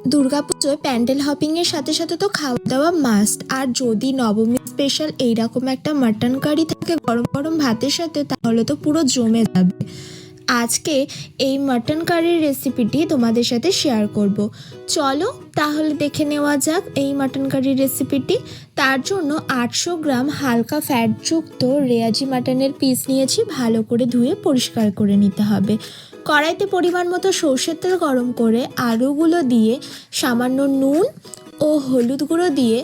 দুর্গাপুজোয় প্যান্ডেল হপিংয়ের সাথে সাথে তো খাওয়া দাওয়া মাস্ট। আর যদি নবমী স্পেশাল এইরকম একটা মাটন কারি থাকে গরম গরম ভাতের সাথে, তাহলে তো পুরো জমে যাবে। আজকে এই মাটন কারির রেসিপিটি তোমাদের সাথে শেয়ার করব। চলো তাহলে দেখে নেওয়া যাক এই মাটন কারির রেসিপিটি। তার জন্য 800 গ্রাম হালকা ফ্যাটযুক্ত রেয়াজি মাটনের পিস নিয়েছি। ভালো করে ধুয়ে পরিষ্কার করে নিতে হবে। কড়াইতে পরিমাণ মতো সর্ষের তেল গরম করে আলুগুলো দিয়ে সামান্য নুন ও হলুদ গুঁড়ো দিয়ে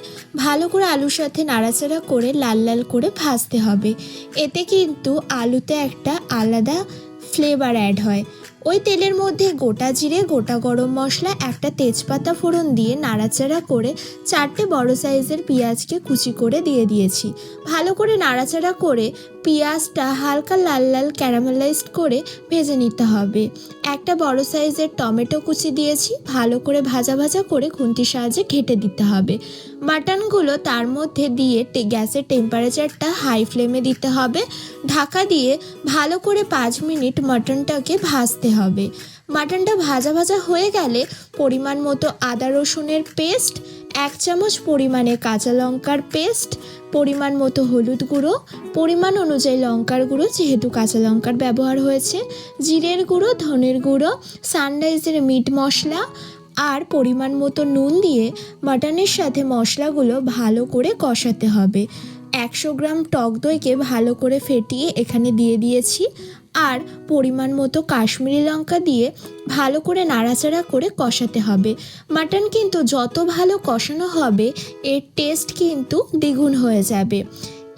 ভালো করে আলুর সাথে নাড়াচাড়া করে লাল লাল করে ভাজতে হবে। এতে কিন্তু আলুতে একটা আলাদা ফ্লেভার অ্যাড হয়। ওই তেলের মধ্যে গোটা জিরে, গোটা গরম মশলা, একটা তেজপাতা ফোড়ন দিয়ে নাড়াচাড়া করে 4টে বড় সাইজের পেঁয়াজকে কুচি করে দিয়ে দিয়েছি। ভালো করে নাড়াচাড়া করে পেঁয়াজটা হালকা লাল লাল ক্যারামেলাইজড করে ভেজে নিতে হবে। একটা বড় সাইজের টমেটো কুচি দিয়েছি। ভালো করে ভাজা ভাজা করে খুন্তির সাহায্যে ঘেঁটে দিতে হবে। মাটনগুলো তার মধ্যে দিয়ে গ্যাসের টেম্পারেচারটা হাই ফ্লেমে দিতে হবে। ঢাকা দিয়ে ভালো করে 5 মিনিট মাটনটাকে ভাজতে হবে। মাটনটা ভাজা ভাজা হয়ে গেলে পরিমাণ মতো আদা রসুনের পেস্ট, 1 চামচ পরিমাণে কাঁচা লঙ্কার পেস্ট, পরিমাণ মতো হলুদ গুঁড়ো, পরিমাণ অনুযায়ী লঙ্কার গুঁড়ো যেহেতু কাঁচা লঙ্কার ব্যবহার হয়েছে, জিরের গুঁড়ো, ধনের গুঁড়ো, সানরাইজের মিট মশলা আর পরিমাণ মতো নুন দিয়ে মাটনের সাথে মশলাগুলো ভালো করে কষাতে হবে। 100 গ্রাম টক দইকে ভালো করে ফেটিয়ে এখানে দিয়ে দিয়েছি। আর পরিমাণ মতো কাশ্মীরি লঙ্কা দিয়ে ভালো করে নাড়াচাড়া করে কষাতে হবে। মাটন কিন্তু যত ভালো কষানো হবে এর টেস্ট কিন্তু দ্বিগুণ হয়ে যাবে।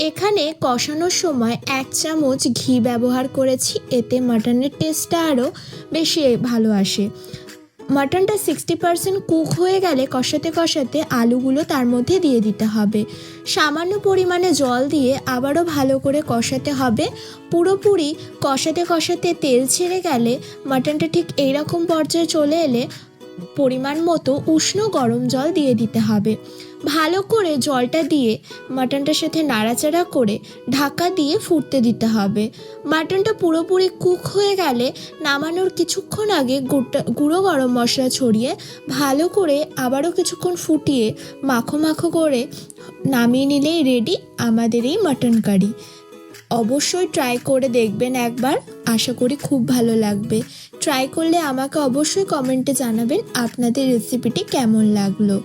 এখানে কষানোর সময় 1 চামচ ঘি ব্যবহার করেছি, এতে মাটনের টেস্টটা আরও বেশি ভালো আসে। মাটনটা 60% কুক হয়ে গেলে কষাতে কষাতে আলুগুলো তার মধ্যে দিয়ে দিতে হবে। সামান্য পরিমাণে জল দিয়ে আবারও ভালো করে কষাতে হবে। পুরোপুরি কষাতে কষাতে তেল ছেড়ে গেলে মাটনটা ঠিক এইরকম পর্যায়ে চলে এলে পরিমাণ মতো উষ্ণ গরম জল দিয়ে দিতে হবে। ভালো করে জলটা দিয়ে মাটনটার সাথে নাড়াচাড়া করে ঢাকা দিয়ে ফুটতে দিতে হবে। মাটনটা পুরোপুরি কুক হয়ে গেলে নামানোর কিছুক্ষণ আগে গুঁড়ো গরম মশলা ছড়িয়ে ভালো করে আবারও কিছুক্ষণ ফুটিয়ে মাখো মাখো করে নামিয়ে নিলেই রেডি আমাদের এই মাটন কারি। অবশ্যই ট্রাই করে দেখবেন একবার, আশা করি খুব ভালো লাগবে। ট্রাই করলে আমাকে অবশ্যই কমেন্টে জানাবেন আপনাদের রেসিপিটি কেমন লাগলো।